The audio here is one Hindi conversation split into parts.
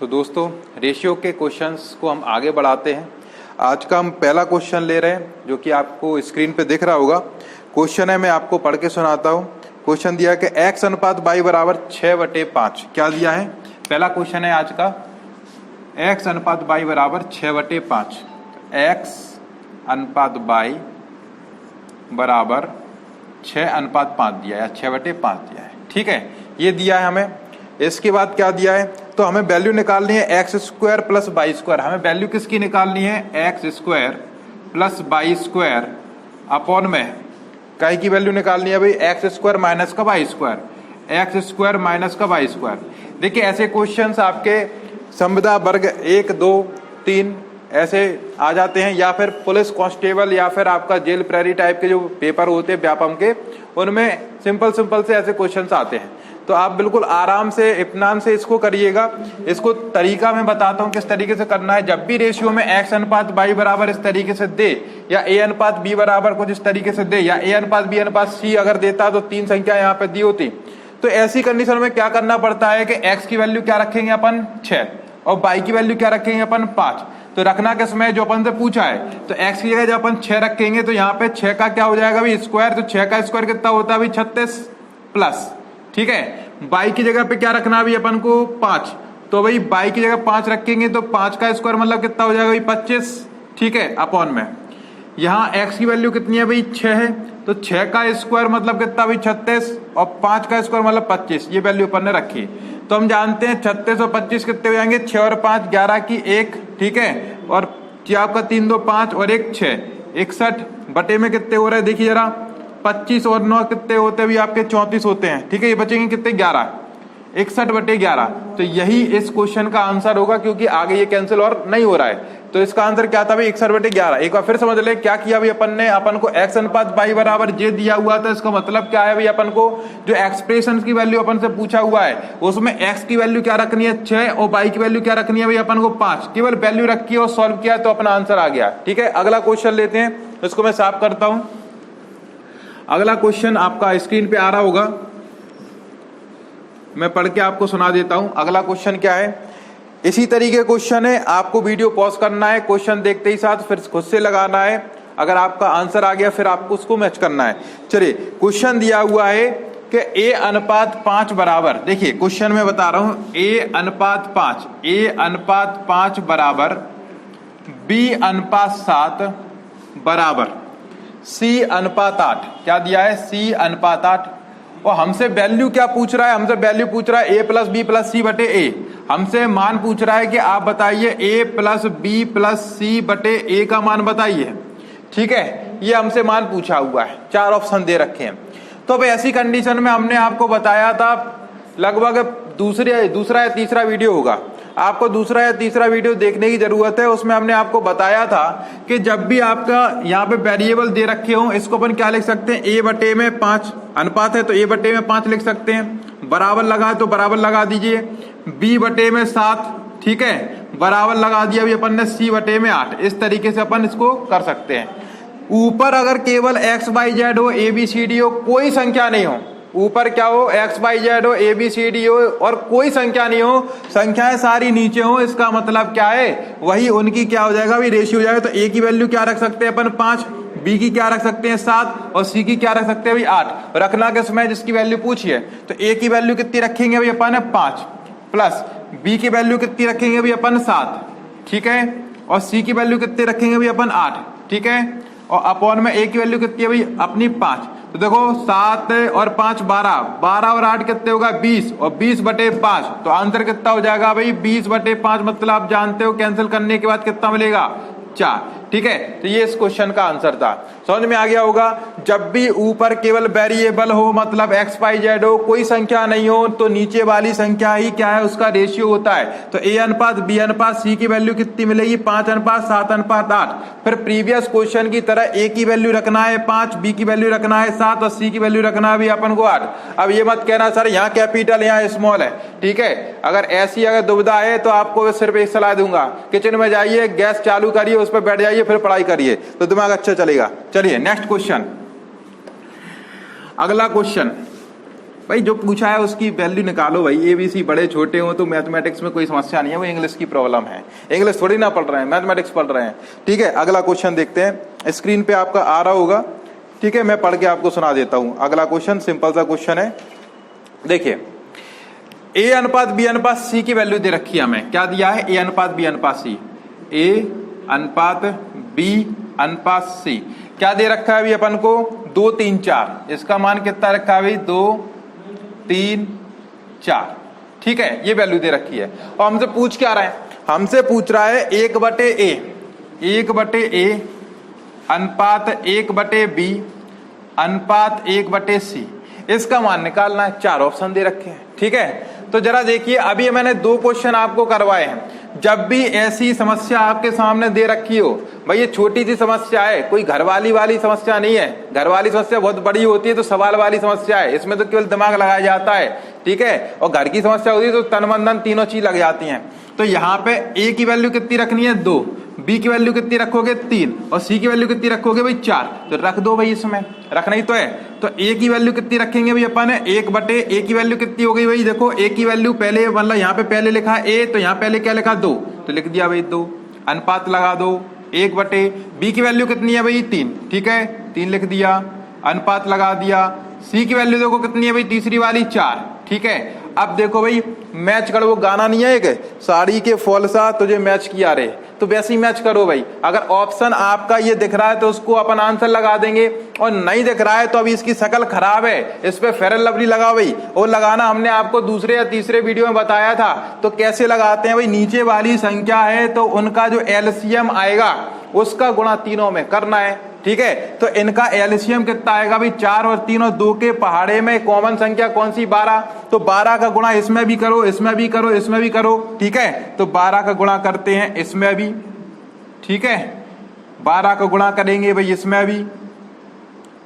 तो दोस्तों रेशियो के क्वेश्चंस को हम आगे बढ़ाते हैं। आज का हम पहला क्वेश्चन ले रहे हैं जो कि आपको स्क्रीन पे दिख रहा होगा। क्वेश्चन है, मैं आपको पढ़ के सुनाता हूँ। क्वेश्चन दिया कि x अनुपात y बराबर 6/5। क्या दिया है? पहला क्वेश्चन है आज का, x अनुपात y बराबर 6/5। x अनुपात y बराबर 6/5 दिया है या 6/5 दिया है। ठीक है, ये दिया है हमें। इसके बाद क्या दिया है, तो हमें वैल्यू निकालनी है x square plus y square. हमें वैल्यू किसकी निकालनी है? x square plus y square upon में काय की वैल्यू निकालनी है भाई? x स्क्वायर माइनस का y square, x square minus का वाई स्क्वायर। देखिए ऐसे क्वेश्चंस आपके संविदा वर्ग 1, 2, 3 ऐसे आ जाते हैं, या फिर पुलिस कांस्टेबल या फिर आपका जेल प्रहरी टाइप के जो पेपर होते हैं व्यापम के, उनमें सिंपल से ऐसे क्वेश्चंस आते हैं। तो आप बिल्कुल आराम से इत्मीनान से इसको करिएगा। इसको तरीका मैं बताता हूँ किस तरीके से करना है। जब भी रेशियो में x अनुपात y बराबर इस तरीके से दे, या a अनुपात b बराबर कुछ इस तरीके से दे, या a अनुपात b अनुपात c अगर देता तो 3 संख्या यहाँ पे दी होती, तो ऐसी कंडीशन में क्या करना पड़ता है कि x की वैल्यू क्या रखेंगे अपन? 6, और y की वैल्यू क्या रखेंगे अपन? 5। तो रखना किस में? जो अपन से पूछा है। तो x की जगह जब अपन 6 रखेंगे तो यहाँ पे 6 का क्या हो जाएगा भाई? स्क्वायर। तो 6 का स्क्वायर कितना होता है भाई? 36 प्लस। ठीक है, y की जगह पे क्या रखना है भाई अपन को? 5। तो भाई y की जगह 5 रखेंगे तो 5 का स्क्वायर मतलब कितना हो जाएगा भाई? 25। ठीक है, अपॉन में यहाँ x की वैल्यू कितनी है भाई? 6 है। तो 6 का स्क्वायर मतलब कितना भाई? 36, और 5 का स्क्वायर मतलब 25। ये वैल्यू अपन ने रखी। तो हम जानते हैं 36 और 25 कितने हो जाएंगे? 6 और 5 11 की 1। ठीक है, और आपका 3 2 5 और 1 6, 61 बटे में कितने हो रहे हैं? देखिए जरा, 25 और 9 कितने होते हैं भी? आपके 34 होते हैं। ठीक है, ये बचेंगे कितने? 11, 61/11। तो यही इस क्वेश्चन का आंसर होगा, क्योंकि आगे ये कैंसिल और नहीं हो रहा है। तो इसका आंसर क्या था भाई? 61/11। एक बार फिर समझ ले क्या किया भाई अपन ने। अपन को x अनुपात y बराबर j दिया हुआ था। इसका मतलब क्या है भाई? अपन को जो एक्सप्रेशन की वैल्यू अपन से पूछा हुआ है उसमें x की वैल्यू क्या रखनी है? 6, और y की वैल्यू क्या रखनी है भाई? अपन को 5। केवल वैल्यू रखी है और सॉल्व किया तो अपना आंसर आ गया। ठीक है, अगला क्वेश्चन लेते हैं। इसको मैं साफ करता हूं। अगला क्वेश्चन आपका स्क्रीन पे आ रहा होगा, मैं पढ़ के आपको सुना देता हूं। अगला क्वेश्चन क्या है? इसी तरीके क्वेश्चन है, आपको वीडियो पॉज करना है, क्वेश्चन देखते ही साथ फिर खुद से लगाना है। अगर आपका आंसर आ गया फिर आपको उसको मैच करना है। चलिए, क्वेश्चन दिया हुआ है कि a अनुपात 5 बराबर, देखिए क्वेश्चन में बता रहा हूं, a अनुपात 5 बराबर b अनुपात 7 बराबर c अनुपात 8। क्या दिया है? c अनुपात 8। और हमसे वैल्यू क्या पूछ रहा है? हमसे वैल्यू पूछ रहा है a प्लस बी प्लस सी बटे ए। हमसे मान पूछ रहा है कि आप बताइए a प्लस बी प्लस सी बटे ए का मान बताइए। ठीक है, ये हमसे मान पूछा हुआ है, 4 ऑप्शन दे रखे हैं। तो अब ऐसी कंडीशन में हमने आपको बताया था, लगभग दूसरा या तीसरा वीडियो होगा, आपको दूसरा या तीसरा वीडियो देखने की जरूरत है। उसमें हमने आपको बताया था कि जब भी आपका यहाँ पे वेरिएबल दे रखे हो, इसको अपन क्या लिख सकते हैं? a बटे में 5 अनुपात है तो a बटे में 5 लिख सकते हैं। बराबर लगा तो बराबर लगा दीजिए। b बटे में 7, ठीक है, बराबर लगा दिया अभी अपन ने c बटे में 8। इस तरीके से अपन इसको कर सकते हैं। ऊपर अगर केवल x y z हो, a b c d हो, कोई संख्या नहीं हो, ऊपर क्या हो? x y z हो, a b c d हो, और कोई संख्या नहीं हो, संख्याएं सारी नीचे हो, इसका मतलब क्या है? वही उनकी क्या हो जाएगा भाई? रेशियो हो जाएगा। तो a की वैल्यू क्या रख सकते हैं अपन? 5, b की क्या रख सकते हैं? 7, और c की क्या रख सकते हैं भाई? 8। रखना किसमें? जिसकी वैल्यू पूछी है। तो a की वैल्यू कितनी रखेंगे भाई अपन? 5, प्लस b की वैल्यू कितनी रखेंगे भाई अपन? 7। ठीक है, और c की वैल्यू कितनी रखेंगे भाई अपन? 8। ठीक है, और अपॉन में a की वैल्यू कितनी है भाई? अपनी 5। तो देखो 7 और 5 12, 12 और 8 कितने होगा? 20, और 20 बटे 5। तो आंसर कितना हो जाएगा भाई? 20 बटे 5। मतलब आप जानते हो कैंसिल करने के बाद कितना मिलेगा? 4। ठीक है, तो ये इस क्वेश्चन का आंसर था। समझ में आ गया होगा। जब भी ऊपर केवल वेरिएबल हो, मतलब x y z हो, कोई संख्या नहीं हो, तो नीचे वाली संख्या ही क्या है? उसका रेशियो होता है। तो a अनुपात b अनुपात c की वैल्यू कितनी मिलेगी? 5 अनुपात 7 अनुपात 8। फिर प्रीवियस क्वेश्चन की तरह a की वैल्यू रखना है 5, b की वैल्यू रखना है 7, और c की वैल्यू रखना है भी अपन को 8। अब ये मत कहना सर यहाँ कैपिटल यहाँ स्मॉल है। ठीक है, अगर ऐसी दुविधा है तो आपको सिर्फ एक सलाह दूंगा, किचन में जाइए, गैस चालू करिए, उस पर बैठ जाइए, फिर पढ़ाई करिए तो दिमाग अच्छा चलेगा। चलिए नेक्स्ट क्वेश्चन। अगला क्वेश्चन भाई जो पूछा है उसकी वैल्यू निकालो भाई, ABC बड़े छोटे हो तो मैथमेटिक्स में कोई समस्या नहीं है, वो इंग्लिश की प्रॉब्लम है, इंग्लिश थोड़ी ना पढ़ रहे हैं, मैथमेटिक्स पढ़ रहे हैं। ठीक है, अगला क्वेश्चन देखते हैं, स्क्रीन पे आपका आ रहा होगा। ठीक है, मैं पढ़ के आपको सुना देता हूं। अगला क्वेश्चन सिंपल सा क्वेश्चन है, देखिए A अनुपात B अनुपात C की वैल्यू दे रखी है हमें। क्या दिया है? A अनुपात B अनुपात C, A अनुपात B अनुपात C क्या दे रखा है अभी अपन को? 2 3 4। इसका मान कितना रखा है अभी? 2 3 4। ठीक है, ये वैल्यू दे रखी है और हमसे पूछ क्या रहा है? हमसे पूछ रहा है 1/A, 1/A अनुपात 1/B अनुपात 1/C, इसका मान निकालना है। 4 ऑप्शन दे रखे हैं। ठीक है, तो जरा देखिए, अभी मैंने 2 क्वेश्चन आपको करवाए हैं। जब भी ऐसी समस्या आपके सामने दे रखी हो, भाई ये छोटी सी समस्या है, कोई घरवाली वाली समस्या नहीं है, घरवाली समस्या बहुत बड़ी होती है तो सवाल वाली समस्या है, इसमें तो केवल दिमाग लगाया जाता है। ठीक है, और घर की समस्या होती है तो तन मन धन तीनों चीज लग जाती हैं। तो यहाँ पे A की वैल्यू कितनी रखनी है? 2, B की वैल्यू कितनी रखोगे? 3 और C की वैल्यू कितनी रखोगे भाई? 4। तो रख दो भाई, इसमें रखना ही तो है। तो A की वैल्यू कितनी रखेंगे भाई अपन? 1/A की वैल्यू कितनी हो गई भाई? देखो A की वैल्यू पहले, मतलब यहाँ पे पहले लिखा A, तो यहाँ पहले क्या लिखा? 2, तो लिख दिया भाई 2। अनुपात लगा दो 1/, B की वैल्यू कितनी है भाई? 3। ठीक है, 3 लिख दिया, अनुपात लगा दिया। C की वैल्यू देखो कितनी है भाई? तीसरी वाली 4। ठीक है, अब देखो भाई मैच करो, वो गाना नहीं है एक, साड़ी के फॉल सा तुझे मैच किया रे, तो वैसे ही मैच करो भाई। अगर ऑप्शन आपका ये दिख रहा है तो उसको अपन आंसर लगा देंगे, और नहीं दिख रहा है तो अभी इसकी शक्ल खराब है, इस पे फेयर एंड लवली लगाओ भाई। और लगाना हमने आपको दूसरे या तीसरे वीडियो में बताया था। तो कैसे लगाते हैं भाई? नीचे वाली संख्या है तो उनका जो एलसीएम आएगा उसका गुणा तीनों में करना है। ठीक है, तो इनका एलसीएम कितना आएगा भाई? 4 और 3 और 2 के पहाड़े में कॉमन संख्या कौन सी? 12। तो 12 का गुणा इसमें भी करो, इसमें भी करो, इसमें भी करो। ठीक है, तो 12 का गुणा करते हैं इसमें भी। ठीक है, 12 का गुणा करेंगे भाई इसमें भी,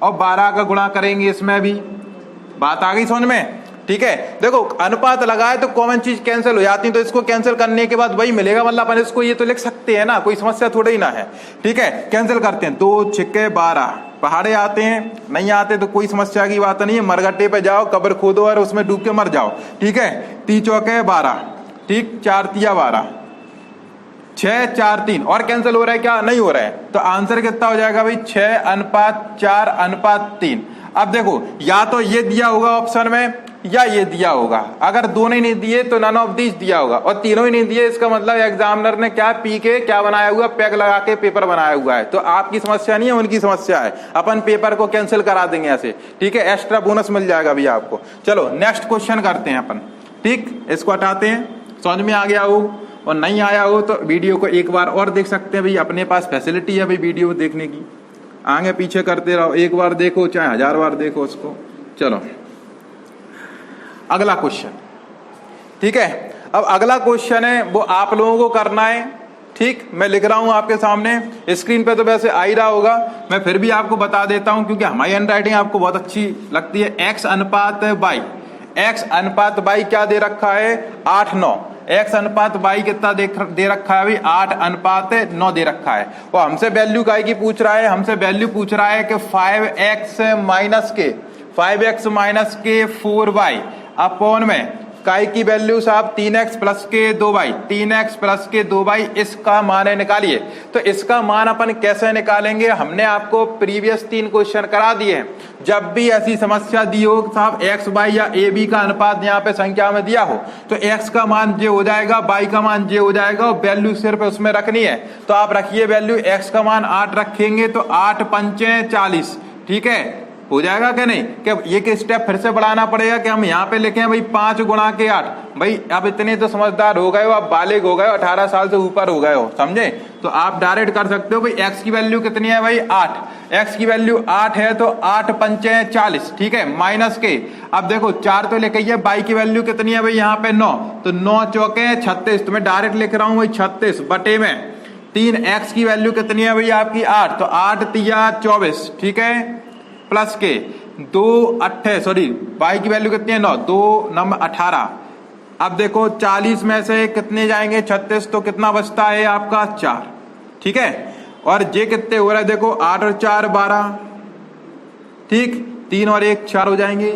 और 12 का गुणा करेंगे इसमें भी। बात आ गई समझ में? ठीक है, देखो अनुपात लगाए तो कॉमन चीज कैंसिल हो जाती है, तो इसको कैंसिल करने के बाद वही मिलेगा, मतलब अपन इसको ये तो लिख सकते हैं ना, कोई समस्या थोड़ा ही ना है। ठीक है, कैंसिल करते हैं, 2 6 12। पहाड़े आते हैं, नहीं आते तो कोई समस्या की बात नहीं है, मरगट्टे पे जाओ, कब्र खोदो और उसमें डूब के मर जाओ। ठीक है, 3 चौके 12, ठीक, 4 तिया 12, 6 4 3, और कैंसिल हो रहा है क्या? नहीं हो रहा है। तो आंसर कितना हो जाएगा भाई? 6:4:3। अब देखो, या तो ये दिया होगा ऑप्शन में या ये दिया होगा। अगर दोनों ही नहीं दिए तो नन ऑफ दीज दिया होगा, और तीनों ही नहीं दिए इसका मतलब एग्जामिनर ने क्या पी के क्या बनाया हुआ? पैक लगा के पेपर बनाया हुआ है। तो आपकी समस्या नहीं है, उनकी समस्या है। अपन पेपर को कैंसिल करा देंगे ऐसे। ठीक है, एक्स्ट्रा बोनस मिल जाएगा भैया आपको। चलो नेक्स्ट क्वेश्चन करते हैं अपन। ठीक, इसको हटाते हैं। समझ में आ गया हो और नहीं आया हो तो वीडियो को एक बार और देख सकते हैं भाई, अपने पास फैसिलिटी है भाई वीडियो देखने की। आगे पीछे करते रहो, एक बार देखो चाहे 1000 बार देखो उसको। चलो अगला क्वेश्चन। ठीक है, अब अगला क्वेश्चन है वो आप लोगों को करना है। ठीक, मैं लिख रहा हूं आपके सामने, स्क्रीन पे तो वैसे आ ही रहा होगा, मैं फिर भी आपको बता देता हूं क्योंकि हमारी हैंडराइटिंग आपको बहुत अच्छी लगती है। x अनुपात y, x अनुपात y क्या दे रखा है? 8 9। x अनुपात y कितना दे रखा है अभी? 8:9 दे रखा है। वो हमसे वैल्यू काय की पूछ रहा है? हमसे वैल्यू पूछ रहा है कि 5x माइनस के 4y अपॉन में काय की वैल्यू साहब 3x प्लस के 2y, 3x प्लस के 2y, इसका मान निकालिए। तो इसका मान अपन कैसे निकालेंगे? हमने आपको प्रीवियस 3 क्वेश्चन करा दिए हैं। जब भी ऐसी समस्या दी हो साहब, x y या a b का अनुपात यहाँ पे संख्या में दिया हो तो x का मान j हो जाएगा, y का मान j हो जाएगा, और वैल्यू सिर्फ उसमें रखनी है। तो आप रखिए वैल्यू, x का मान 8 रखेंगे तो 8 पंचे 40। ठीक है, हो जाएगा क्या? नहीं, क्या ये के स्टेप फिर से बढ़ाना पड़ेगा कि हम यहाँ पे लिखें भाई 5 गुणा के 8। भाई अब इतने तो समझदार हो गए हो, अब बालिग हो गए हो, 18 साल से ऊपर हो गए हो, समझे? तो आप डायरेक्ट कर सकते हो भाई। x की वैल्यू कितनी है भाई? 8। x की वैल्यू 8 है तो 8 पंचे 40। ठीक है, माइनस के, अब देखो 4 तो लेके आइए, y की वैल्यू कितनी है भाई? यहाँ पे 9, तो 9 चौके 36। तो मैं डायरेक्ट लिख रहा हूँ भाई 36 बटे में 3। x की वैल्यू कितनी है भाई? आपकी 8, तो 8 तिया 24। ठीक है, प्लस के 2 8 सॉरी y की वैल्यू कितनी है? 9, 2 9 18। अब देखो 40 में से कितने जाएंगे? 36, तो कितना बचता है आपका? 4। ठीक है, और j कितने हो रहा है? देखो 8 और 4 12। ठीक, 3 और 1 4 हो जाएंगे।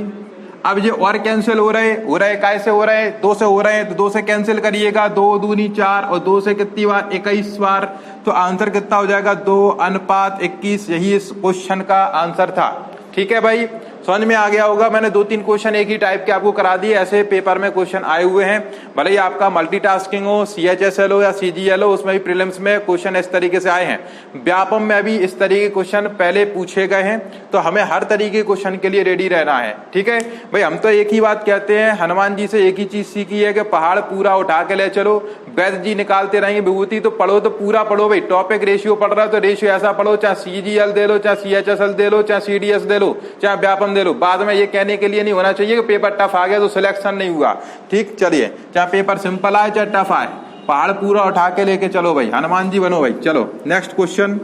अब ये और कैंसिल हो रहे कैसे हो रहे, 2 से हो रहे हैं, तो 2 से कैंसिल करिएगा, 2 दूनी 4 और 2 से कितनी बार 21 बार, तो आंसर कितना हो जाएगा 2:21। यही इस क्वेश्चन का आंसर था। ठीक है भाई, समझ में आ गया होगा। मैंने 2-3 क्वेश्चन एक ही टाइप के आपको करा दिए, ऐसे पेपर में क्वेश्चन आए हुए हैं। भले ही आपका मल्टीटास्किंग हो, CHSL हो या CGL हो, उसमें भी प्रीलिम्स में क्वेश्चन इस तरीके से आए हैं। व्यापम में भी इस तरीके के क्वेश्चन पहले पूछे गए हैं, तो हमें हर तरीके के क्वेश्चन के लिए रेडी रहना है। ठीक है भाई, हम तो एक ही बात कहते हैं, हनुमान जी से एक ही चीज सीखी है कि पहाड़ पूरा उठा के ले चलो। वैद्य जी निकालते रहेंगे विभूति, तो पढ़ो तो पूरा पढ़ो भाई। टॉपिक रेशियो पढ़ रहा है तो रेशियो ऐसा पढ़ो, चाहे CGL दे लो, चाहे CHSL दे लो, चाहे CDS दे लो, चाहे व्यापम दे लो। बाद में ये कहने के लिए नहीं होना चाहिए कि पेपर टफ आ गया तो सिलेक्शन नहीं हुआ। ठीक, चलिए, चाहे पेपर सिंपल आए चाहे टफ आए, पहाड़ पूरा उठा के लेके चलो भाई, हनुमान जी बनो भाई। चलो नेक्स्ट क्वेश्चन,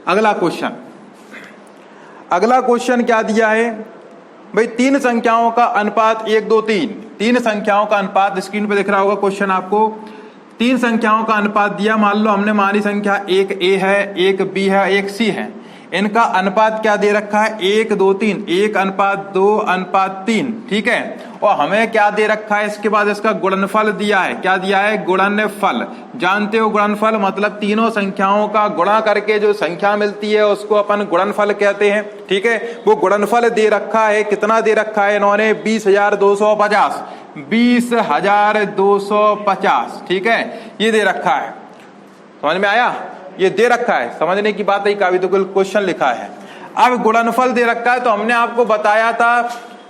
अगला क्वेश्चन क्या दिया है भाई, 3 संख्याओं का अनुपात 1 2 3। 3 संख्याओं का अनुपात स्क्रीन पे दिख रहा होगा क्वेश्चन आपको। 3 संख्याओं का अनुपात दिया, मान लो हमने हमारी संख्या 1 A है, 1 B है, 1 C है। इनका अनुपात क्या दे रखा है 1 2 3, 1:2:3। ठीक है, और हमें क्या दे रखा है, इसके बाद इसका गुणनफल दिया है। क्या दिया है, गुणनफल। जानते हो गुणनफल मतलब तीनों संख्याओं का गुणा करके जो संख्या मिलती है उसको अपन गुणनफल कहते हैं। ठीक है, वो गुणनफल दे रखा है। कितना दे रखा है इन्होंने, 20,250। 20,250। ठीक है, ये दे रखा है। समझ में आया, ये दे रखा है, समझने की बात है, काफी तो क्वेश्चन लिखा है। अब गुणनफल दे रखा है, तो हमने आपको बताया था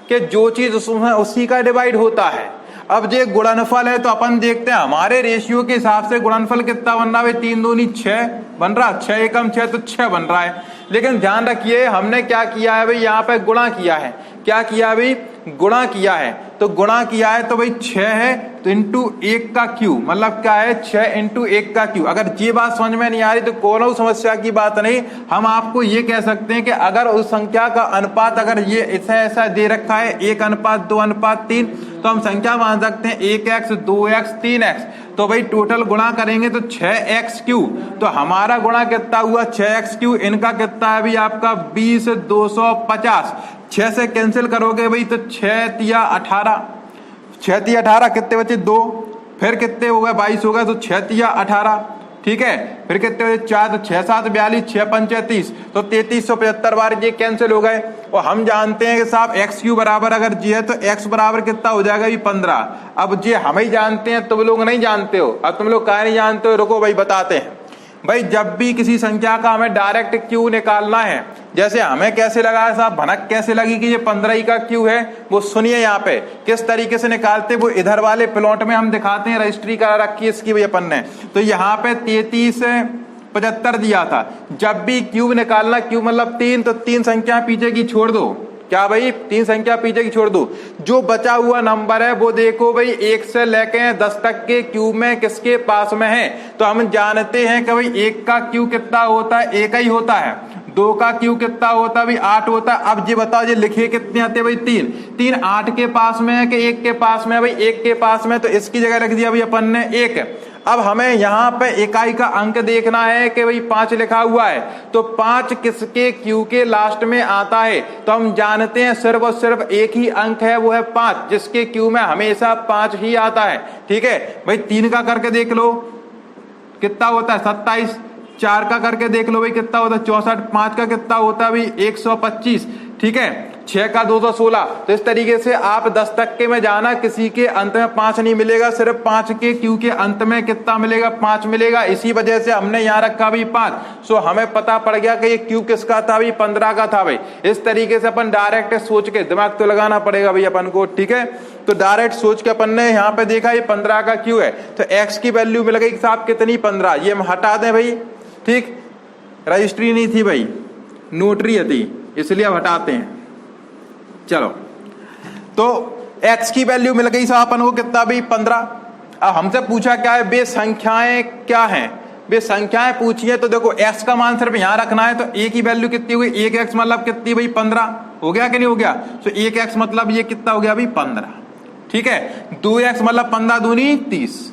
कि जो चीज उसमें उसी का डिवाइड होता है। अब ये गुणनफल है तो अपन देखते हैं हमारे रेशियो के हिसाब से गुणनफल कितना बन रहा है, 3 दूनी 6 बन रहा, 6 एकम 6 तो 6 बन रहा है। लेकिन ध्यान रखिए हमने क्या किया है भाई, यहाँ पे गुणा किया है। क्या किया भाई, गुणा किया है। तो गुणा किया है तो भाई 6 है तो इंटू 1 का क्यू, मतलब क्या है 6 इंटू 1 का क्यू। अगर ये बात समझ में नहीं आ रही तो कोनो समस्या की बात नहीं, हम आपको ये कह सकते हैं कि अगर उस संख्या का अनुपात अगर ये ऐसा दे रखा है 1:2:3, तो हम संख्या मान सकते हैं 1x 2x 3x। तो भाई टोटल गुणा करेंगे तो 6x3। तो हमारा गुणा कितना हुआ 6x3, इनका कितना है भाई आपका 20,250। 6 से कैंसिल करोगे भाई तो 6 तिया 18, 6 तिया 18 कितने बचे 2, फिर कितने हो गए 22 हो गए, तो 6 तिया 18। ठीक है, फिर कितने बचे 4, तो 6 7 42, 6 5 30, तो 3375 बार ये कैंसिल हो गए। और हम जानते हैं कि साहब x3 बराबर अगर जी है तो x बराबर कितना हो जाएगा 15। अब जी हम ही जानते हैं, तुम लोग नहीं जानते हो। अब तुम लोग क्या नहीं जानते हो, रुको भाई बताते हैं। भाई जब भी किसी संख्या का हमें डायरेक्ट क्यू निकालना है, जैसे हमें कैसे लगा है साहब, भनक कैसे लगी कि ये 15 ही का क्यू है, वो सुनिए यहाँ पे किस तरीके से निकालते, वो इधर वाले प्लॉट में हम दिखाते हैं, रजिस्ट्री करा रखी है इसकी भाई अपन ने। तो यहाँ पे 3375 दिया था। जब भी क्यूब निकालना, क्यूब मतलब 3, तो 3 संख्या पीछे की छोड़ दो। क्या भाई 3 संख्या पीछे की छोड़ दो, जो बचा हुआ नंबर है वो देखो भाई 1 से लेके 10 तक के क्यूब में किसके पास में है। तो हम जानते हैं कि भाई 1 का क्यूब कितना होता है, 1 ही होता है। 2 का क्यूब कितना होता है भाई 8 होता है। अब ये बताओ ये लिखे कितने आते हैं भाई 3, 3 8 के पास में है कि 1 के पास में है भाई 1 के पास में, तो इसकी जगह रख दिया भाई अपन ने 1। अब हमें यहाँ पे इकाई का अंक देखना है कि भाई 5 लिखा हुआ है, तो 5 किसके क्यू के लास्ट में आता है। तो हम जानते हैं सिर्फ और सिर्फ एक ही अंक है, वो है 5, जिसके क्यू में हमेशा 5 ही आता है। ठीक है भाई, 3 का करके देख लो कितना होता है 27, 4 का करके देख लो भाई कितना होता है 64, 5 का कितना होता है भाई 125। ठीक है, 6 का 216। तो इस तरीके से आप 10 तक के में जाना, किसी के अंत में 5 नहीं मिलेगा, सिर्फ 5 के क्यू के अंत में कितना मिलेगा 5 मिलेगा। इसी वजह से हमने यहाँ रखा भाई 5। सो हमें पता पड़ गया कि ये क्यू किसका था भाई 15 का था भाई। इस तरीके से अपन डायरेक्ट सोच के, दिमाग तो लगाना पड़ेगा भाई अपन को। ठीक है, तो डायरेक्ट सोच के अपन ने यहाँ पे देखा ये 15 का क्यू है, तो एक्स की वैल्यू मिल गई साहब कितनी 15। ये हम हटा दें भाई, ठीक, रजिस्ट्री नहीं थी भाई, नोटरी थी, इसलिए अब हटाते हैं। चलो, तो x की वैल्यू मिल गई साहब अपन को कितना भाई 15। अब हमसे पूछा क्या है, वे संख्याएं क्या हैं, वे संख्याएं पूछी है। तो देखो x का मान सिर्फ यहाँ रखना है, तो a की वैल्यू कितनी हुई, 1x मतलब कितनी भाई 15 हो गया कि नहीं हो गया। तो 1x मतलब ये कितना हो गया भाई 15। ठीक है, 2x मतलब 15 दूनी 30,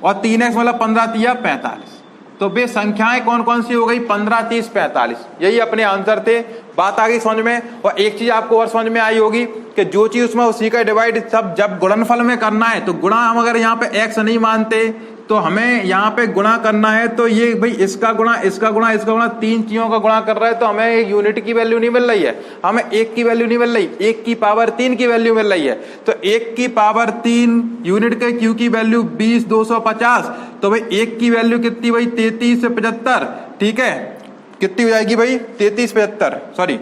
और 3x मतलब 15 तिया 45। तो वे संख्याएं कौन कौन सी हो गई? 15, 30, 45। यही अपने आंसर थे। बात आ गई समझ में। और एक चीज आपको और समझ में आई होगी कि जो चीज उसमें उसी का डिवाइड सब जब गुणनफल में करना है तो गुणा हम अगर यहाँ पे x नहीं मानते तो हमें यहाँ पे गुणा करना है तो ये भाई इसका गुणा इसका गुणा इसका गुणा 3 चीजों का गुणा कर रहा है तो हमें एक यूनिट की वैल्यू नहीं मिल रही है, हमें 1 की वैल्यू नहीं मिल रही, 1 की पावर 3 की वैल्यू मिल रही है। तो 1 की पावर 3 यूनिट के q की वैल्यू 20,250। तो भाई 1 की वैल्यू कितनी भाई? 33,75। ठीक है, कितनी हो जाएगी भाई? 33,75। सॉरी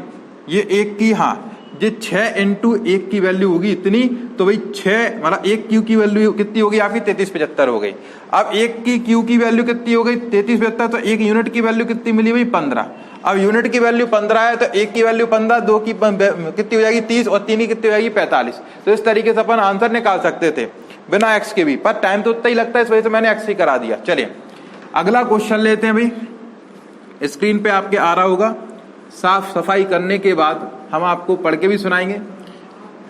ये 1 की, हाँ ये 6 इंटू 1 की वैल्यू होगी इतनी। तो भाई 6 मतलब 1 क्यू की वैल्यू कितनी होगी आपकी? 33,75 हो गई। अब 1 की क्यू की वैल्यू कितनी हो गई? 33,75। तो 1 यूनिट की वैल्यू कितनी मिली भाई? 15। अब यूनिट की वैल्यू 15 है तो 1 की वैल्यू 15, 2 की कितनी हो जाएगी? 30 और 3 की कितनी हो जाएगी? 45। तो इस तरीके से अपन आंसर निकाल सकते थे बिना एक्स के भी, पर टाइम तो उतना ही लगता है, इस वजह से मैंने एक्स ही करा दिया। चलिए अगला क्वेश्चन लेते हैं भाई, स्क्रीन पे आपके आ रहा होगा। साफ सफाई करने के बाद हम आपको पढ़ के भी सुनाएंगे,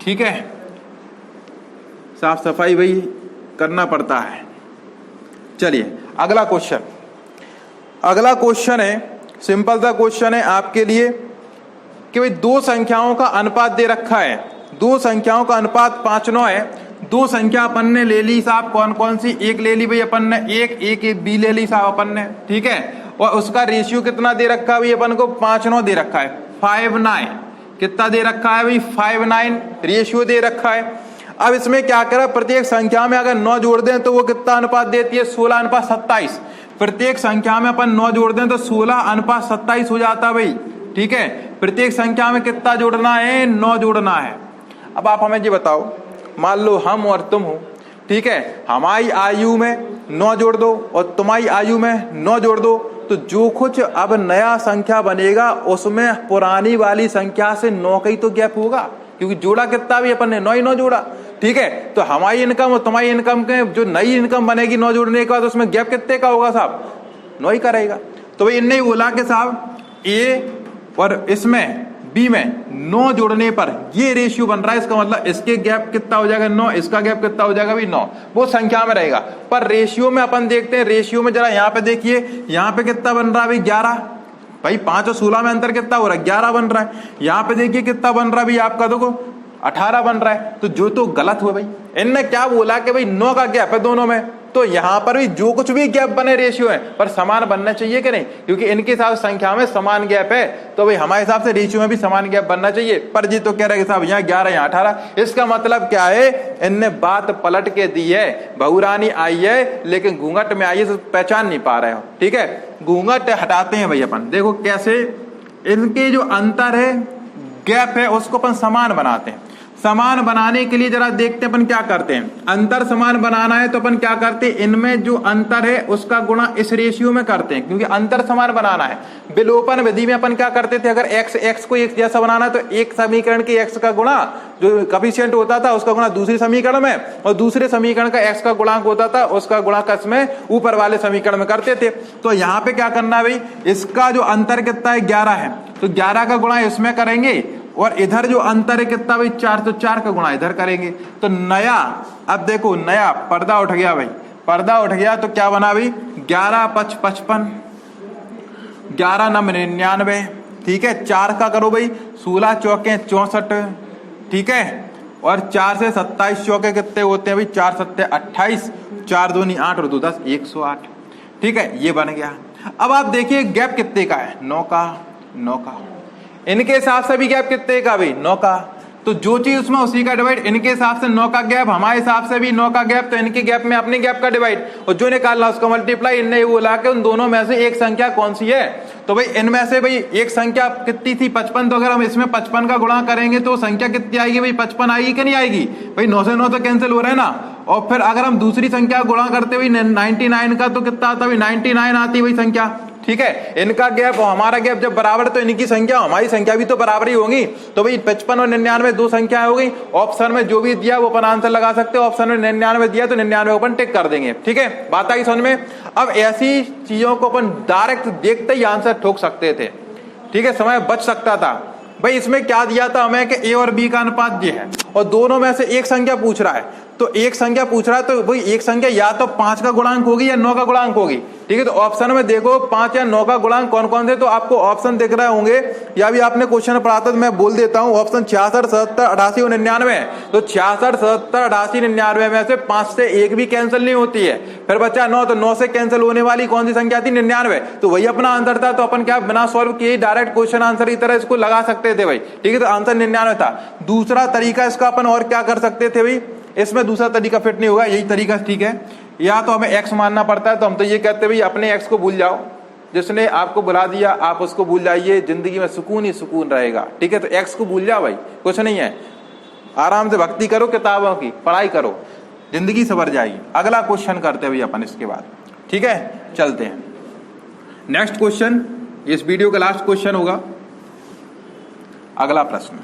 ठीक है। साफ सफाई भाई करना पड़ता है। चलिए अगला क्वेश्चन है, सिंपल सा क्वेश्चन है आपके लिए कि भाई दो संख्याओं का अनुपात दे रखा है, दो संख्याओं का अनुपात 5:9 है। दो संख्या अपन ने ले ली साहब, कौन कौन सी? एक ले ली भाई अपन ने, एक बी ले ली साहब अपन ने, ठीक है। और उसका रेशियो कितना दे रखा है भाई अपन को? 5:9 दे रखा है, 5:9। कितना दे रखा है भाई? 5:9 रेशियो दे रखा है। अब इसमें क्या करा, प्रत्येक संख्या में अगर 9 जोड़ दें तो वो कितना अनुपात देती है? 16:27। प्रत्येक संख्या में अपन 9 जोड़ दें तो 16:27 हो जाता है भाई, ठीक है। प्रत्येक संख्या में कितना जोड़ना है? 9 जोड़ना है। अब आप हमें ये बताओ, मान लो हम और तुम हो, ठीक है, हमारी आयु में 9 जोड़ दो और तुम्हारी आयु में 9 जोड़ दो, तो जो कुछ अब नया संख्या बनेगा उसमें पुरानी वाली संख्या से 9 का ही तो गैप होगा, क्योंकि जोड़ा कितना भी अपन ने 9 ही 9 जोड़ा, ठीक है। तो हमारी इनकम और तुम्हारी इनकम के जो नई इनकम बनेगी 9 जोड़ने के बाद उसमें गैप कितने का होगा साहब? 9 ही का रहेगा। तो भाई इनने बोला कि साहब ए और इसमें बी में 9 जोड़ने पर ये रेशियो बन रहा है, इसका मतलब इसके गैप कितना हो जाएगा? 9। इसका गैप कितना हो जाएगा भाई? 9। वो संख्या में रहेगा, पर रेशियो में अपन देखते हैं। रेशियो में जरा यहाँ पे देखिए, यहाँ पे कितना बन रहा है भाई? 11। भाई 5 और 16 में अंतर कितना हो रहा है? 11 बन रहा है। यहाँ पे देखिए कितना बन रहा है भाई आपका, देखो 18 बन रहा है। तो जो तो गलत हुआ भाई, इनने क्या बोला कि भाई 9 का गैप है दोनों में, तो यहाँ पर भी जो कुछ भी गैप बने रेशियो है पर समान बनना चाहिए कि नहीं, क्योंकि इनके हिसाब से संख्या में समान गैप है, तो भाई हमारे हिसाब से रेशियो में भी समान गैप बनना चाहिए। पर जी तो कह रहे साहब यहाँ 11 यहाँ 18। इसका मतलब क्या है? इनने बात पलट के दी है। बहुरानी आई है लेकिन घूंघट में आई है तो पहचान नहीं पा रहे हो, ठीक है। घूंघट हटाते हैं भाई अपन, देखो कैसे इनके जो अंतर है, गैप है, उसको अपन समान बनाते हैं। समान बनाने के लिए जरा देखते हैं अपन क्या करते हैं। अंतर समान बनाना है तो अपन क्या करते हैं, इनमें जो अंतर है उसका गुणा इस रेशियो में करते हैं, क्योंकि अंतर समान बनाना है। विलोपन विधि में अपन क्या करते थे, अगर x को एक जैसा बनाना है तो एक समीकरण के x का गुणा जो कॉफिशिएंट होता था उसका गुणा दूसरे समीकरण में, और दूसरे समीकरण का x का गुणांक होता था उसका गुणा इसमें ऊपर वाले समीकरण में करते थे। तो यहाँ पे क्या करना है भाई, इसका जो अंतर कितना है? 11 है, तो 11 का गुणा इसमें करेंगे, और इधर जो अंतर है कितना भाई? 4, तो 4 का गुणा इधर करेंगे। तो नया, अब देखो नया पर्दा उठ गया भाई, पर्दा उठ गया तो क्या बना भाई? 11 5 55, 11 9 99, ठीक है। 4 का करो भाई, 16 चौके 64, ठीक है। और 4 से 27 चौके कितने होते हैं भाई? 4 7 28, 4 2 8 और 2 10, 108, ठीक है। ये बन गया। अब आप देखिए गैप कितने का है? 9 का, 9 का। इनके हिसाब से भी गैप कितने का भाई? 9 का। तो जो चीज उसमें उसी का डिवाइड, इनके हिसाब से 9 का गैप, हमारे हिसाब से भी 9 का गैप, तो इनके गैप में अपने गैप का डिवाइड, और जो निकालना उसका मल्टीप्लाई। इनने ये बोला कि उन दोनों में से एक संख्या कौन सी है, तो भाई इनमें से भाई एक संख्या कितनी थी? 55। तो अगर हम इसमें 55 का गुणा करेंगे तो संख्या कितनी आएगी भाई? 55 आएगी कि नहीं आएगी भाई? 9 से 9 तो कैंसिल हो रहा है ना। और फिर अगर हम दूसरी संख्या गुणा करते हुए 99 का, तो कितना आता है? 99 आती भाई संख्या, ठीक है। इनका गैप और हमारा गैप जब बराबर तो इनकी संख्या हमारी संख्या भी तो बराबर ही होगी। तो भाई 55 और 99 दो संख्या हो गई। ऑप्शन में जो भी दिया वो अपन आंसर लगा सकते हो। ऑप्शन में 99 दिया तो 99 अपन टिक कर देंगे, ठीक है। बात आई समझ में। अब ऐसी चीजों को अपन डायरेक्ट देखते ही आंसर ठोक सकते थे, ठीक है, समय बच सकता था। भाई इसमें क्या दिया था हमें कि ए और बी का अनुपात ये है, और दोनों में से एक संख्या पूछ रहा है, तो एक संख्या पूछ रहा है तो भाई एक संख्या या तो 5 का गुणांक होगी या 9 का गुणांक होगी। ठीक है, तो ऑप्शन में देखो 5 या 9 का गुणांक कौन कौन से, तो आपको ऑप्शन दिख रहे होंगे या भी आपने क्वेश्चन पढ़ा था तो मैं बोल देता हूं। ऑप्शन 66, 77, 88 और 99 है। तो 66, 77, 88, 99 में से 5 से 1 भी कैंसिल नहीं होती है। फिर बच्चा 9, तो 9 से कैंसिल होने वाली कौन सी संख्या थी, 99। तो वही अपना आंसर था। तो अपन क्या बिना सॉल्व किए डायरेक्ट क्वेश्चन आंसर की तरह इसको लगा सकते थे भाई। ठीक है, तो आंसर 99 था। दूसरा तरीका इसका अपन और क्या कर सकते थे भाई, इसमें दूसरा तरीका फिट नहीं होगा, यही तरीका ठीक है। या तो हमें एक्स मानना पड़ता है, तो हम तो ये कहते भाई अपने एक्स को भूल जाओ, जिसने आपको बुला दिया आप उसको भूल जाइए, जिंदगी में सुकून ही सुकून रहेगा। ठीक है, तो एक्स को भूल जाओ भाई, कुछ नहीं है, आराम से भक्ति करो, किताबों की पढ़ाई करो, जिंदगी संवर जाएगी। अगला क्वेश्चन करते हैं भाई अपन इसके बाद। ठीक है, चलते हैं नेक्स्ट क्वेश्चन, इस वीडियो का लास्ट क्वेश्चन होगा। अगला प्रश्न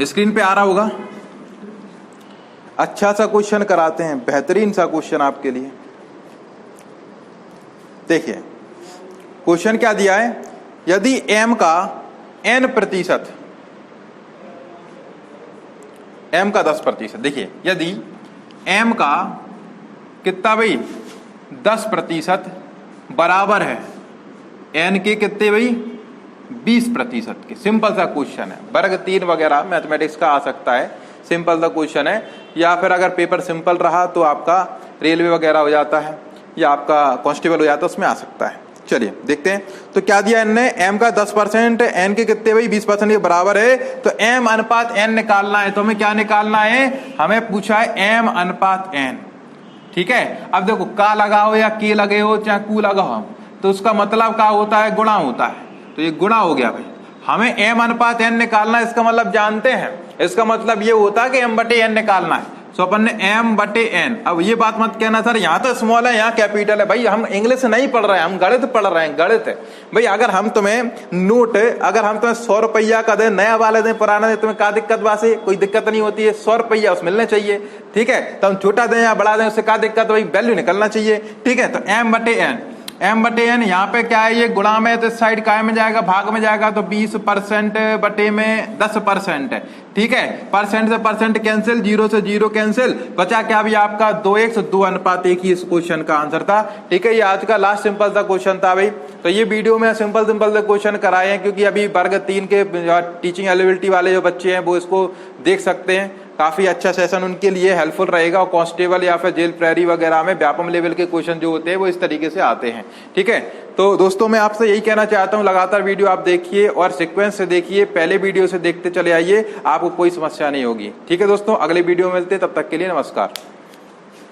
स्क्रीन पे आ रहा होगा। अच्छा सा क्वेश्चन कराते हैं, बेहतरीन सा क्वेश्चन आपके लिए। देखिए क्वेश्चन क्या दिया है, यदि m का n प्रतिशत, m का 10%, देखिए यदि m का कितना भाई 10% बराबर है n के कितने भाई 20% के। सिंपल सा क्वेश्चन है, वर्ग 3 वगैरह मैथमेटिक्स का आ सकता है, सिंपल सा क्वेश्चन है। या फिर अगर पेपर सिंपल रहा तो आपका रेलवे वगैरह हो जाता है या आपका कांस्टेबल हो जाता है, उसमें आ सकता है। चलिए देखते हैं, तो क्या दिया इनने, m का 10%, n के कितने भाई 20% के बराबर है, तो m अनुपात n निकालना है। तो हमें क्या निकालना है, हमें पूछा है m अनुपात n। ठीक है, अब देखो का लगाओ या के लगे हो चाहे कू लगाओ, तो उसका मतलब क्या होता है, गुणा होता है। तो ये गुणा हो गया भाई, हमें m अनुपात n निकालना है। इसका मतलब जानते हैं, इसका मतलब ये होता है कि m बटे n निकालना है। सो अपन ने m बटे n। अब ये बात मत कहना सर यहाँ तो स्मॉल है यहाँ कैपिटल है, भाई हम इंग्लिश नहीं पढ़ रहे हैं, हम गणित पढ़ रहे हैं, गणित है भाई। अगर हम तुम्हें नोट, अगर हम तुम्हें 100 रुपया का दें, नया वाले दें, पुराना दें, तुम्हें क्या दिक्कत वासे, कोई दिक्कत नहीं होती है। 100 रुपया उस मिलने चाहिए। ठीक है, तो हम छोटा दें या बड़ा दें, उससे क्या दिक्कत, भाई वैल्यू निकलना चाहिए। ठीक है, तो m बटे n, m बटे n यहाँ पे क्या है, ये गुणा में, तो इस साइड काय में जाएगा, भाग में जाएगा, तो 20% बटे में 10% है। ठीक है, परसेंट से परसेंट कैंसिल, 0 से 0 कैंसिल, बचा क्या भी आपका 2x 2 अनुपात 1 ही इस क्वेश्चन का आंसर था। ठीक है, ये आज का लास्ट सिंपल सा क्वेश्चन था भाई। तो ये वीडियो में सिंपल सिंपल से क्वेश्चन कराए हैं, क्योंकि अभी वर्ग 3 के टीचिंग एलिजिबिलिटी वाले जो बच्चे हैं वो इसको देख सकते हैं। काफी अच्छा सेशन उनके लिए हेल्पफुल रहेगा। और कांस्टेबल या फिर जेल प्रहरी वगैरह में व्यापम लेवल के क्वेश्चन जो होते हैं वो इस तरीके से आते हैं। ठीक है, तो दोस्तों मैं आपसे यही कहना चाहता हूं, लगातार वीडियो आप देखिए और सीक्वेंस से देखिए, पहले वीडियो से देखते चले आइए, आपको कोई समस्या नहीं होगी। ठीक है दोस्तों, अगले वीडियो में मिलते हैं, तब तक के लिए नमस्कार।